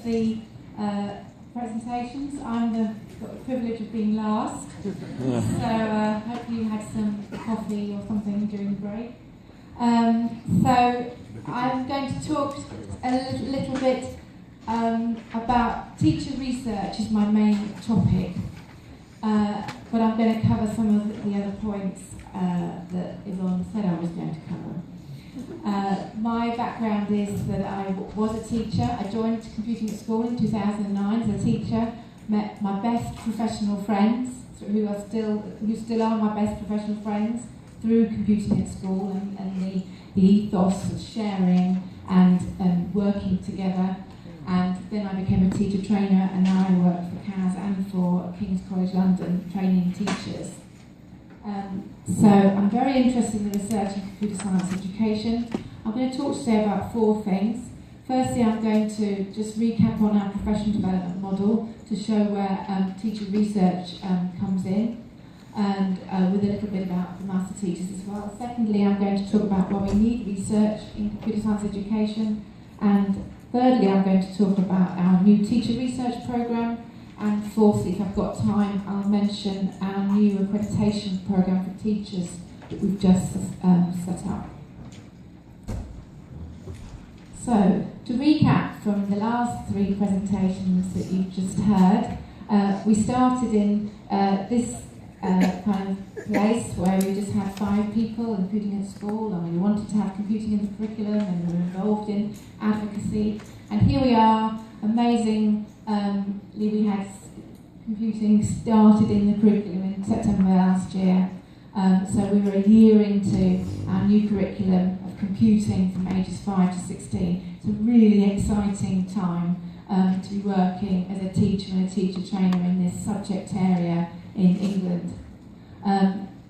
the presentations. I've got the privilege of being last, so hopefully you had some coffee or something during the break. So I'm going to talk a little bit about teacher research is my main topic, but I'm going to cover some of the other points that Yvonne said I was going to cover. My background is that I was a teacher. I joined computing at school in 2009 as a teacher, met my best professional friends, who still are my best professional friends, through computing at school and the ethos of sharing and working together. And then I became a teacher trainer, and now I work for CAS and for King's College London training teachers. So I'm very interested in research in computer science education. I'm going to talk today about 4 things. Firstly, I'm going to just recap on our professional development model to show where teacher research comes in, and with a little bit about the master teachers as well. Secondly, I'm going to talk about why we need research in computer science education. And thirdly, I'm going to talk about our new teacher research programme. And fourthly, if I've got time, I'll mention our new accreditation programme for teachers that we've just set up. So, to recap from the last 3 presentations that you've just heard, we started in this kind of place where we just had 5 people in computing at school, and we wanted to have computing in the curriculum, and we were involved in advocacy. And here we are, amazing. We had computing started in the curriculum in September last year. So we were a year into our new curriculum of computing from ages 5 to 16. It's a really exciting time to be working as a teacher and a teacher trainer in this subject area in England.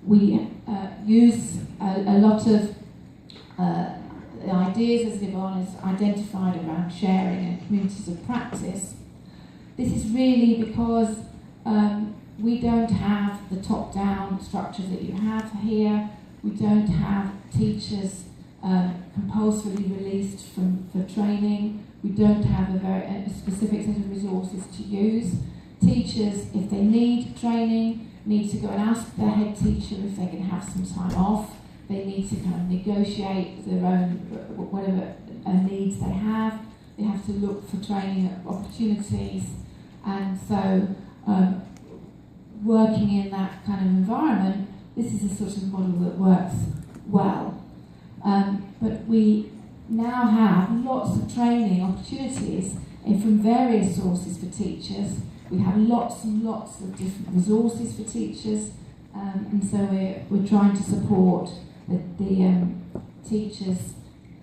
We use a lot of ideas, as Yvonne has identified, around sharing and communities of practice. This is really because we don't have the top-down structure that you have here. We don't have teachers compulsorily released for training. We don't have a specific set of resources to use. Teachers, if they need training, need to go and ask their head teacher if they can have some time off. They need to kind of negotiate their own, whatever needs they have. They have to look for training opportunities. And so, working in that kind of environment, this is a sort of model that works well. But we now have lots of training opportunities from various sources for teachers. We have lots and lots of different resources for teachers, and so we're trying to support the teachers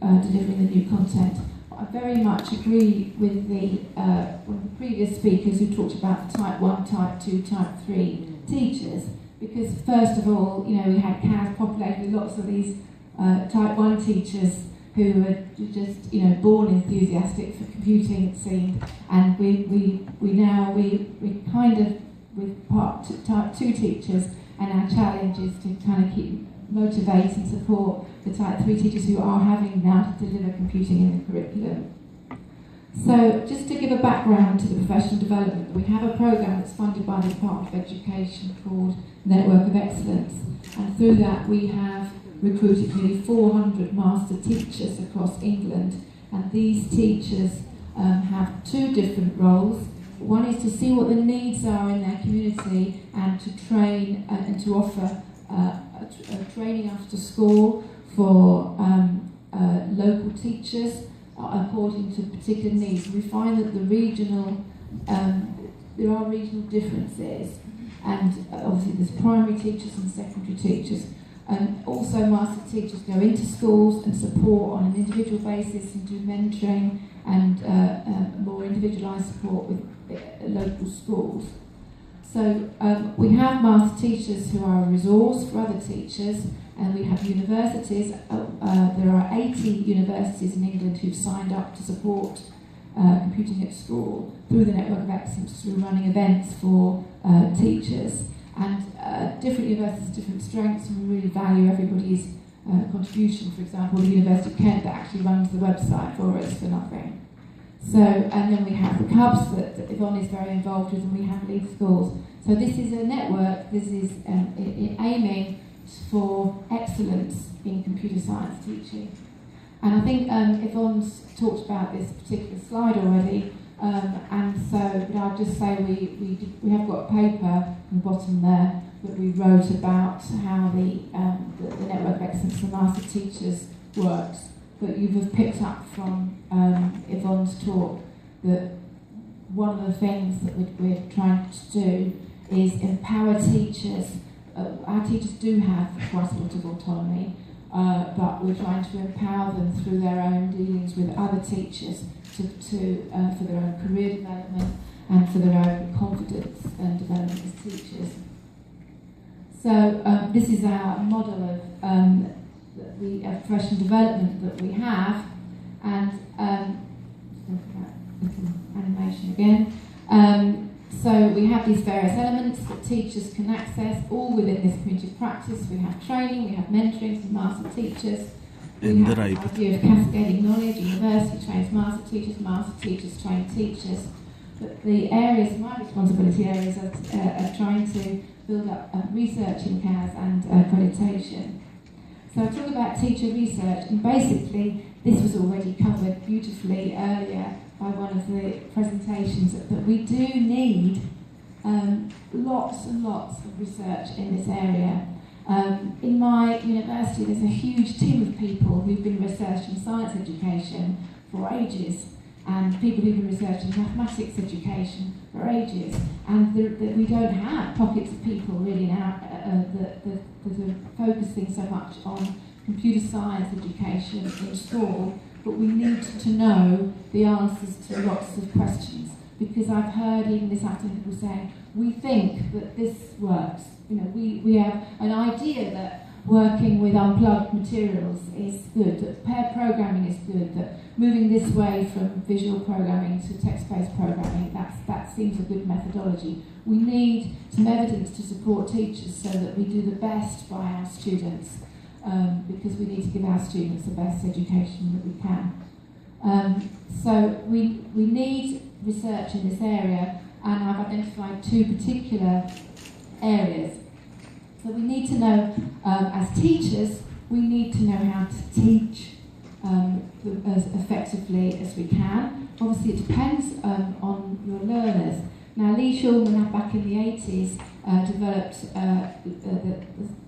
delivering the new content. I very much agree with one of the previous speakers who talked about Type 1, Type 2, Type 3 teachers, because first of all, we had CAS populated with lots of these Type 1 teachers who were just, born enthusiastic for computing, it seemed, and we kind of, with Type 2 teachers, and our challenge is to kind of keep motivate and support the Type 3 teachers who are having now to deliver computing in the curriculum. So, just to give a background to the professional development, we have a programme that's funded by the Department of Education called Network of Excellence, and through that we have recruited nearly 400 master teachers across England, and these teachers have 2 different roles. One is to see what the needs are in their community and to train and to offer training after school for local teachers according to particular needs. We find that there are regional differences, and obviously there's primary teachers and secondary teachers. Also, master teachers go into schools and support on an individual basis and do mentoring and more individualised support with local schools. So we have master teachers who are a resource for other teachers, and we have universities. There are 80 universities in England who've signed up to support computing at school through the Network of Excellence, through running events for teachers. And different universities have different strengths, and we really value everybody's contribution. For example, the University of Kent that actually runs the website for us for nothing. So, and then we have the clubs that Yvonne is very involved with, and we have Lead Schools. So this is a network, this is aiming for excellence in computer science teaching. And I think Yvonne's talked about this particular slide already, and so but I'll just say we have got a paper on the bottom there that we wrote about how the Network of Excellence for Master Teachers works. But you have picked up from Yvonne's talk that one of the things that we're trying to do is empower teachers. Our teachers do have quite a lot of autonomy, but we're trying to empower them through their own dealings with other teachers for their own career development and for their own confidence and development as teachers. So this is our model of the professional development that we have, and animation again. So we have these various elements that teachers can access, all within this community of practice. We have training, we have mentoring for master teachers. We have the idea of cascading knowledge. University trains master teachers train teachers. But the areas, my responsibility areas, are trying to build up research in CAS and accreditation. So I talk about teacher research, and basically this was already covered beautifully earlier by one of the presentations, that we do need lots and lots of research in this area. In my university there's a huge team of people who've been researching science education for ages, and people who've been researching mathematics education for ages, and we don't have pockets of people really now that are focusing so much on computer science education in school, but we need to know the answers to lots of questions, because I've heard even this afternoon people saying, we think that this works. We have an idea that working with unplugged materials is good, that pair programming is good, that moving this way from visual programming to text-based programming, that seems a good methodology. We need some evidence to support teachers so that we do the best by our students, because we need to give our students the best education that we can. So we need research in this area, and I've identified two particular areas. So we need to know, as teachers, we need to know how to teach as effectively as we can. Obviously it depends on your learners. Now Lee Shulman back in the 80s developed the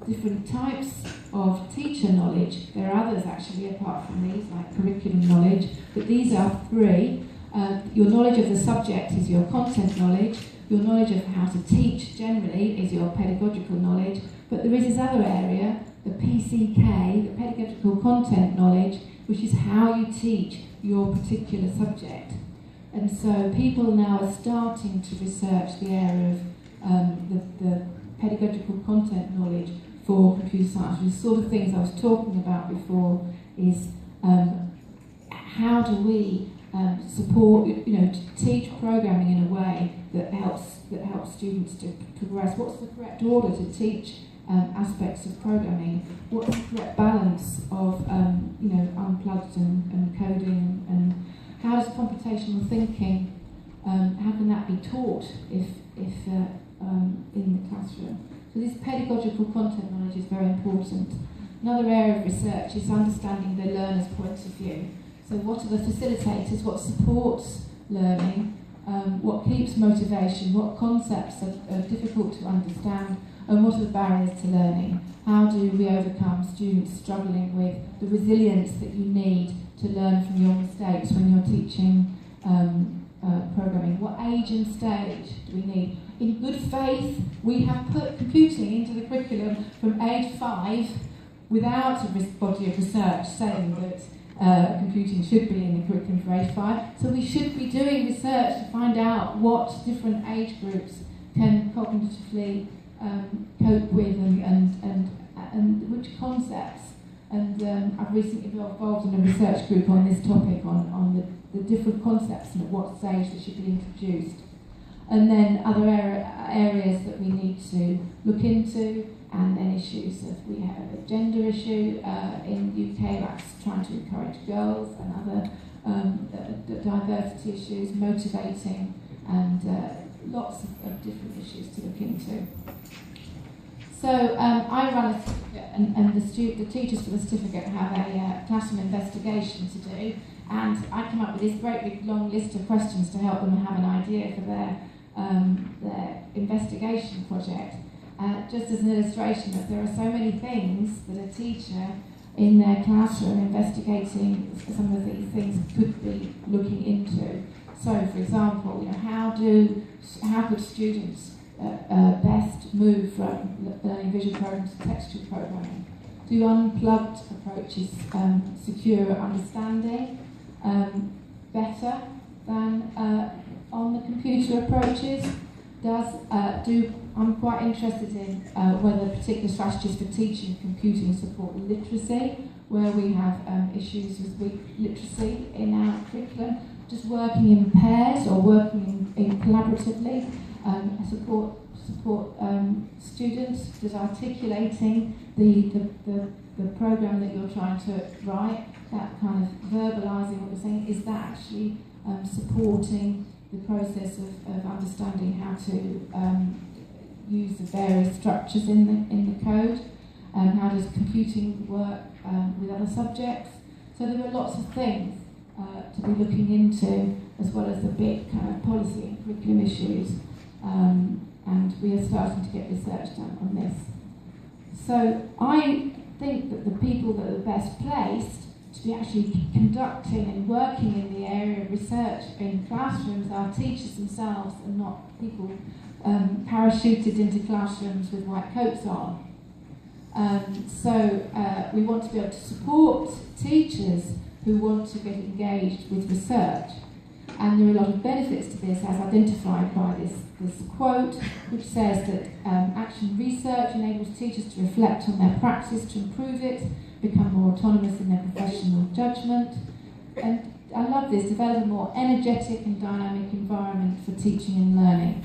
different types of teacher knowledge. There are others actually apart from these, like curriculum knowledge, but these are three. Your knowledge of the subject is your content knowledge. Your knowledge of how to teach generally is your pedagogical knowledge, but there is this other area, the PCK, the pedagogical content knowledge, which is how you teach your particular subject. And so people now are starting to research the area of the pedagogical content knowledge for computer science. The sort of things I was talking about before is how do we support, to teach programming in a way that helps students to progress. What's the correct order to teach aspects of programming? What's the correct balance of unplugged and coding, and how does computational thinking, how can that be taught if in the classroom? So this pedagogical content knowledge is very important. Another area of research is understanding the learner's point of view. So what are the facilitators, what supports learning, what keeps motivation, what concepts are difficult to understand, and what are the barriers to learning? How do we overcome students struggling with the resilience that you need to learn from your mistakes when you're teaching programming? What age and stage do we need? In good faith, we have put computing into the curriculum from age 5 without a body of research saying that computing should be in the curriculum for age 5. So we should be doing research to find out what different age groups can cognitively cope with and which concepts. And I've recently been involved in a research group on this topic, on the different concepts and at what stage they should be introduced. And then other areas that we need to look into, and then issues of, we have a gender issue in the UK, that's trying to encourage girls, and other diversity issues, motivating, and lots of different issues to look into. So I run a certificate, and the teachers for the certificate have a classroom investigation to do, and I come up with this great big long list of questions to help them have an idea for their investigation project. Just as an illustration that there are so many things that a teacher in their classroom investigating some of these things could be looking into. So, for example, how could students best move from learning visual programs to textual programming? Do unplugged approaches secure understanding better than on the computer approaches? I'm quite interested in whether particular strategies for teaching computing support literacy, where we have issues with weak literacy in our curriculum. Just working in pairs or working in collaboratively, support students, just articulating the program that you're trying to write, that kind of verbalising what you're saying, is that actually supporting the process of understanding how to use the various structures in the code, how does computing work with other subjects. So there are lots of things to be looking into, as well as the big kind of policy and curriculum issues, and we are starting to get research done on this. So I think that the people that are best placed to be actually conducting and working in the area of research in classrooms are teachers themselves, and not people parachuted into classrooms with white coats on. So we want to be able to support teachers who want to get engaged with research. And there are a lot of benefits to this, as identified by this quote, which says that action research enables teachers to reflect on their practice to improve it, become more autonomous in their professional judgment. And I love this, develop a more energetic and dynamic environment for teaching and learning.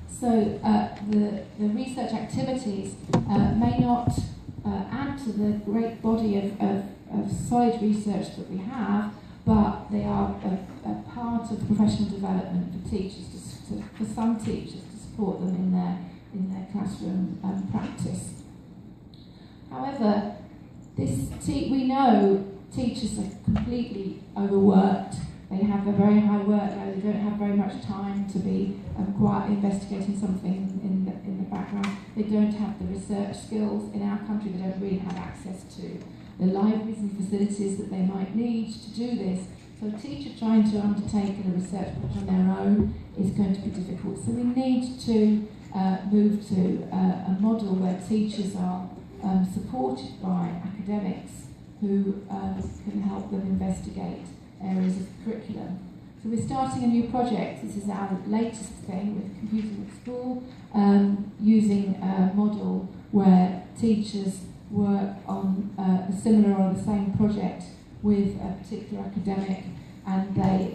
So the research activities may not add to the great body of solid research that we have, but they are a part of professional development for teachers, for some teachers, to support them in their classroom practice. However, we know teachers are completely overworked. They have a very high workload. They don't have very much time to be quietly investigating something in the background. They don't have the research skills. In our country, they don't really have access to the libraries and facilities that they might need to do this. So a teacher trying to undertake a research project on their own is going to be difficult. So we need to move to a model where teachers are supported by academics who can help them investigate areas of curriculum. So we're starting a new project. This is our latest thing with Computing at School, using a model where teachers work on a similar or the same project with a particular academic, and they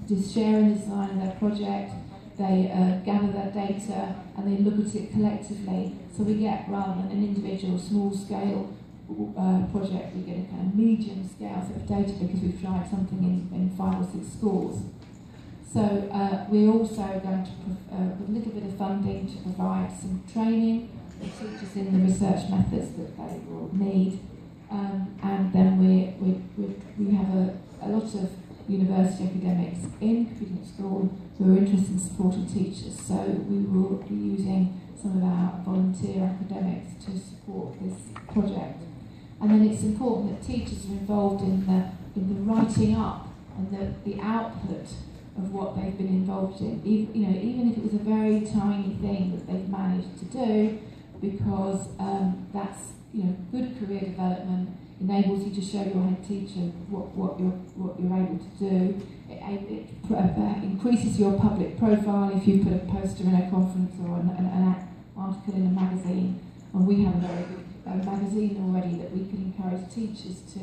just share in the design of their project, they gather their data, and they look at it collectively. So we get, rather than an individual small scale project, we get a kind of medium scale set of data, because we've tried something in 5 or 6 schools. So we're also going to put a little bit of funding to provide some training for teachers in the research methods that they will need, and then we have a lot of university academics in Computing at School who are interested in supporting teachers. So we will be using some of our volunteer academics to support this project. And then it's important that teachers are involved in the writing up and the output of what they've been involved in. Even if it was a very tiny thing that they've managed to do, because that's good career development, enables you to show your head teacher what you're able to do. It increases your public profile if you put a poster in a conference or an article in a magazine. And we have a very good magazine already that we can encourage teachers to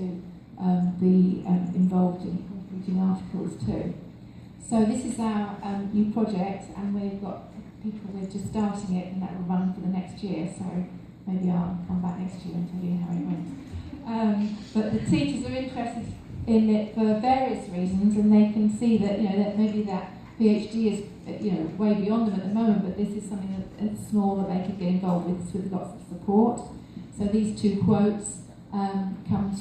be involved in contributing articles too. So this is our new project, and we've got people, we're just starting it, and that will run for the next year. So maybe I'll come back next year and tell you how it went. but the teachers are interested in it for various reasons, and they can see that that maybe that PhD is way beyond them at the moment, but this is something that's small that they could get involved with lots of support. So these two quotes come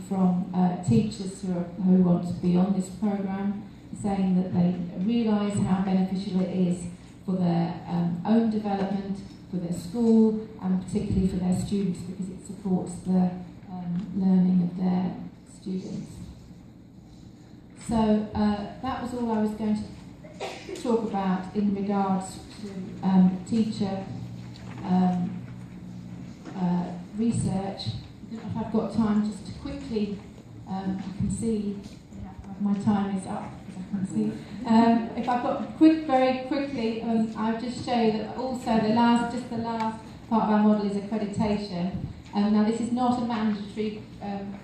from teachers who want to be on this programme, saying that they realise how beneficial it is for their own development, for their school, and particularly for their students, because it supports the learning of their students. So that was all I was going to talk about in regards to teacher research. I don't know if I've got time just to quickly, I can see my time is up, as I can see. If I've got very quickly, I'll just show you that also the last part of our model is accreditation. Now this is not a mandatory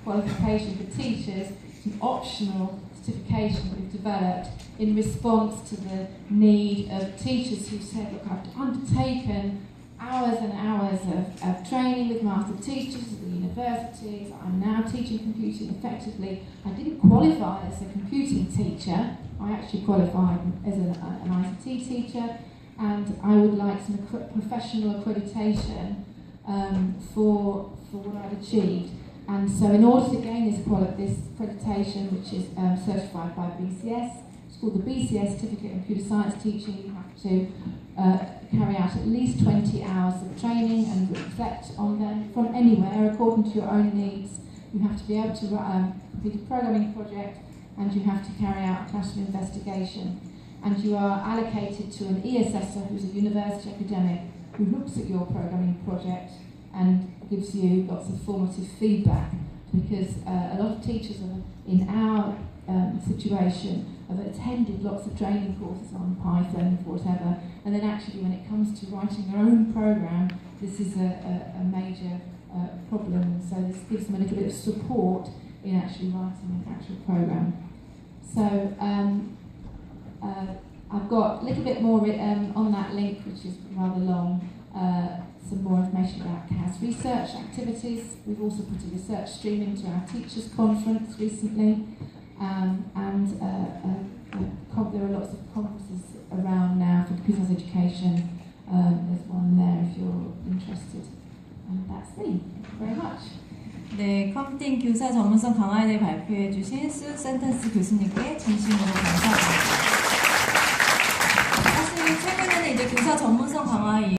qualification for teachers, it's an optional certification that we've developed in response to the need of teachers who said, look, I've undertaken hours and hours of training with master teachers at the universities, I'm now teaching computing effectively. I didn't qualify as a computing teacher, I actually qualified as an ICT teacher, and I would like some professional accreditation for what I'd achieved. And so in order to gain this accreditation, which is certified by BCS, it's called the BCS Certificate in Computer Science Teaching, you have to carry out at least 20 hours of training and reflect on them from anywhere according to your own needs. You have to be able to complete a programming project, and you have to carry out a classroom investigation. And you are allocated to an E-assessor who's a university academic who looks at your programming project and gives you lots of formative feedback, because a lot of teachers in our situation have attended lots of training courses on Python or whatever, and then actually when it comes to writing their own program, this is a major problem, so this gives them a little bit of support in actually writing an actual program. So I've got a little bit more on that link, which is rather long, some more information about CAS research activities. We've also put a research stream into our teachers' conference recently, and there are lots of conferences around now for computer science education. There's one there if you're interested. And that's me. Thank you very much. 네, 컴띵 교사 전문성 강화에 대해 발표해 주신 Sue Sentance 교수님께 진심으로 감사드립니다.